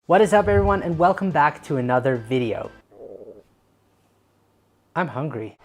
What is up everyone, and welcome back to another video. I'm hungry.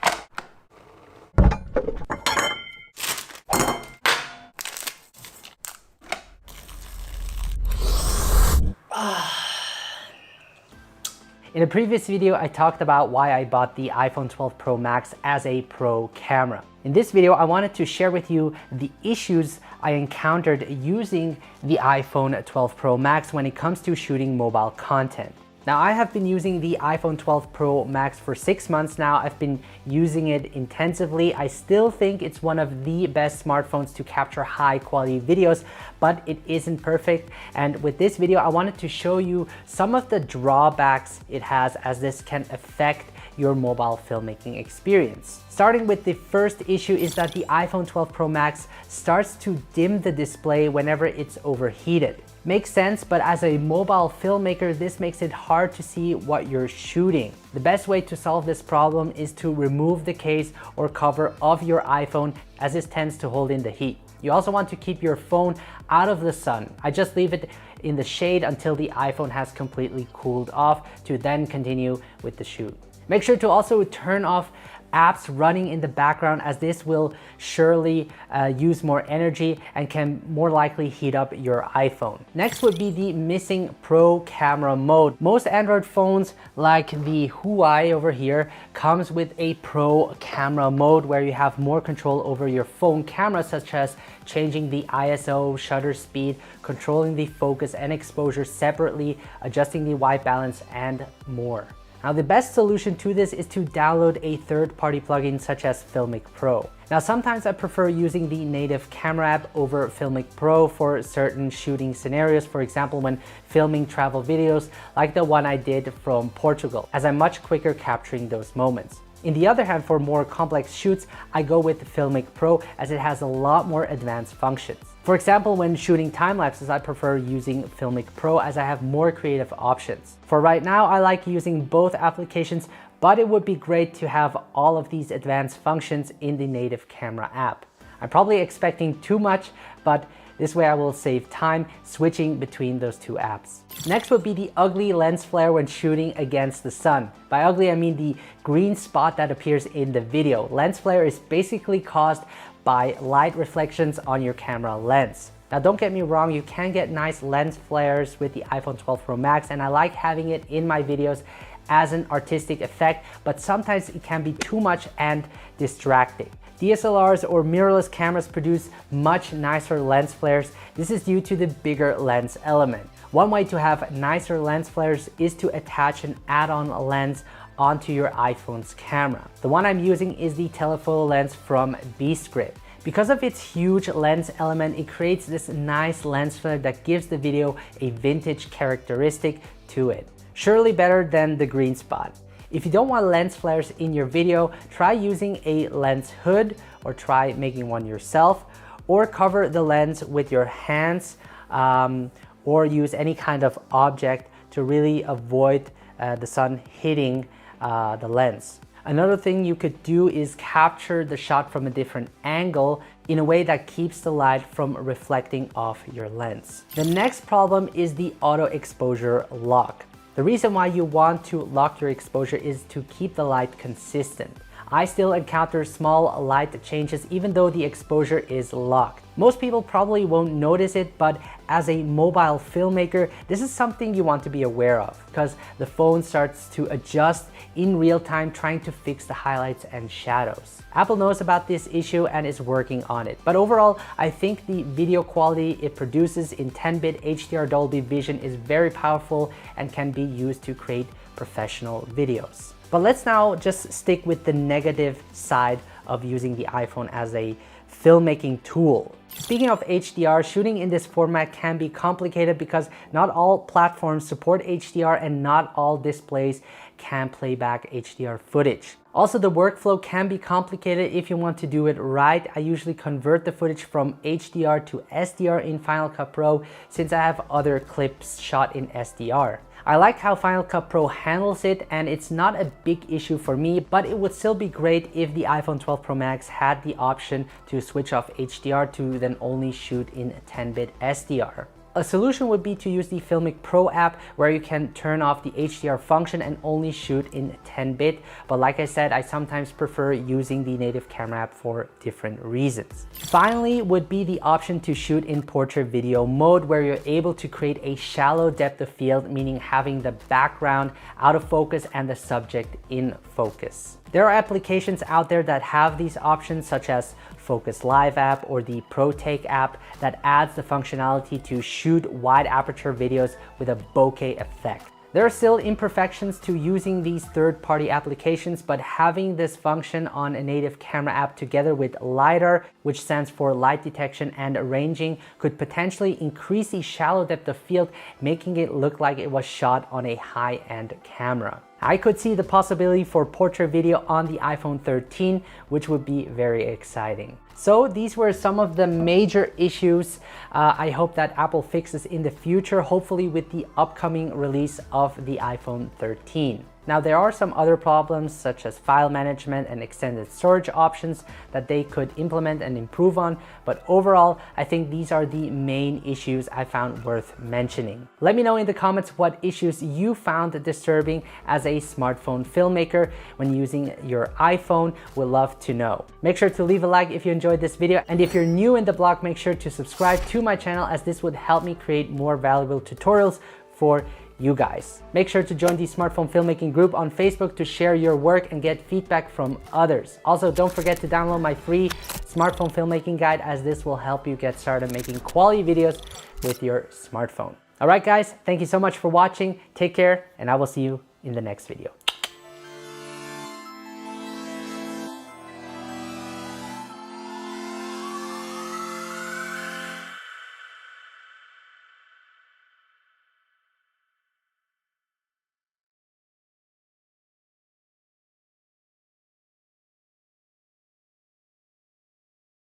In a previous video, I talked about why I bought the iPhone 12 Pro Max as a pro camera. In this video, I wanted to share with you the issues I encountered using the iPhone 12 Pro Max when it comes to shooting mobile content. Now, I have been using the iPhone 12 Pro Max for 6 months now. I've been using it intensively. I still think it's one of the best smartphones to capture high quality videos, but it isn't perfect. And with this video, I wanted to show you some of the drawbacks it has, as this can affect your mobile filmmaking experience. Starting with the first issue is that the iPhone 12 Pro Max starts to dim the display whenever it's overheated. Makes sense, but as a mobile filmmaker, this makes it hard to see what you're shooting. The best way to solve this problem is to remove the case or cover of your iPhone, as this tends to hold in the heat. You also want to keep your phone out of the sun. I just leave it in the shade until the iPhone has completely cooled off to then continue with the shoot. Make sure to also turn off apps running in the background, as this will surely use more energy and can more likely heat up your iPhone. Next would be the missing pro camera mode. Most Android phones, like the Huawei over here, comes with a pro camera mode where you have more control over your phone camera, such as changing the ISO, shutter speed, controlling the focus and exposure separately, adjusting the white balance, and more. Now, the best solution to this is to download a third-party plugin such as Filmic Pro. Now, sometimes I prefer using the native camera app over Filmic Pro for certain shooting scenarios, for example, when filming travel videos like the one I did from Portugal, as I'm much quicker capturing those moments. On the other hand, for more complex shoots, I go with Filmic Pro, as it has a lot more advanced functions. For example, when shooting time lapses, I prefer using Filmic Pro, as I have more creative options. For right now, I like using both applications, but it would be great to have all of these advanced functions in the native camera app. I'm probably expecting too much, but this way I will save time switching between those two apps. Next would be the ugly lens flare when shooting against the sun. By ugly, I mean the green spot that appears in the video. Lens flare is basically caused by light reflections on your camera lens. Now, don't get me wrong, you can get nice lens flares with the iPhone 12 Pro Max, and I like having it in my videos as an artistic effect, but sometimes it can be too much and distracting. DSLRs or mirrorless cameras produce much nicer lens flares. This is due to the bigger lens element. One way to have nicer lens flares is to attach an add-on lens onto your iPhone's camera. The one I'm using is the telephoto lens from Beastgrip. Because of its huge lens element, it creates this nice lens flare that gives the video a vintage characteristic to it. Surely better than the green spot. If you don't want lens flares in your video, try using a lens hood, or try making one yourself, or cover the lens with your hands, or use any kind of object to really avoid the sun hitting the lens. Another thing you could do is capture the shot from a different angle in a way that keeps the light from reflecting off your lens. The next problem is the auto exposure lock. The reason why you want to lock your exposure is to keep the light consistent. I still encounter small light changes even though the exposure is locked. Most people probably won't notice it, but as a mobile filmmaker, this is something you want to be aware of, because the phone starts to adjust in real time, trying to fix the highlights and shadows. Apple knows about this issue and is working on it. But overall, I think the video quality it produces in 10-bit HDR Dolby Vision is very powerful and can be used to create professional videos. But let's now just stick with the negative side of using the iPhone as a filmmaking tool. Speaking of HDR, shooting in this format can be complicated because not all platforms support HDR and not all displays can play back HDR footage. Also, the workflow can be complicated if you want to do it right. I usually convert the footage from HDR to SDR in Final Cut Pro, since I have other clips shot in SDR. I like how Final Cut Pro handles it, and it's not a big issue for me, but it would still be great if the iPhone 12 Pro Max had the option to switch off HDR to then only shoot in 10-bit SDR. A solution would be to use the Filmic Pro app where you can turn off the HDR function and only shoot in 10-bit. But like I said, I sometimes prefer using the native camera app for different reasons. Finally would be the option to shoot in portrait video mode where you're able to create a shallow depth of field, meaning having the background out of focus and the subject in focus. There are applications out there that have these options such as Focus Live app or the ProTake app that adds the functionality to shoot wide aperture videos with a bokeh effect. There are still imperfections to using these third-party applications, but having this function on a native camera app together with LiDAR, which stands for light detection and ranging, could potentially increase the shallow depth of field, making it look like it was shot on a high-end camera. I could see the possibility for portrait video on the iPhone 13, which would be very exciting. So these were some of the major issues I hope that Apple fixes in the future, hopefully with the upcoming release of the iPhone 13. Now there are some other problems such as file management and extended storage options that they could implement and improve on, but overall I think these are the main issues I found worth mentioning. Let me know in the comments what issues you found disturbing as a smartphone filmmaker when using your iPhone. We'd love to know. Make sure to leave a like if you enjoyed this video, and if you're new in the blog, make sure to subscribe to my channel as this would help me create more valuable tutorials for you guys. Make sure to join the smartphone filmmaking group on Facebook to share your work and get feedback from others. Also, don't forget to download my free smartphone filmmaking guide, as this will help you get started making quality videos with your smartphone. All right, guys, thank you so much for watching. Take care, and I will see you in the next video.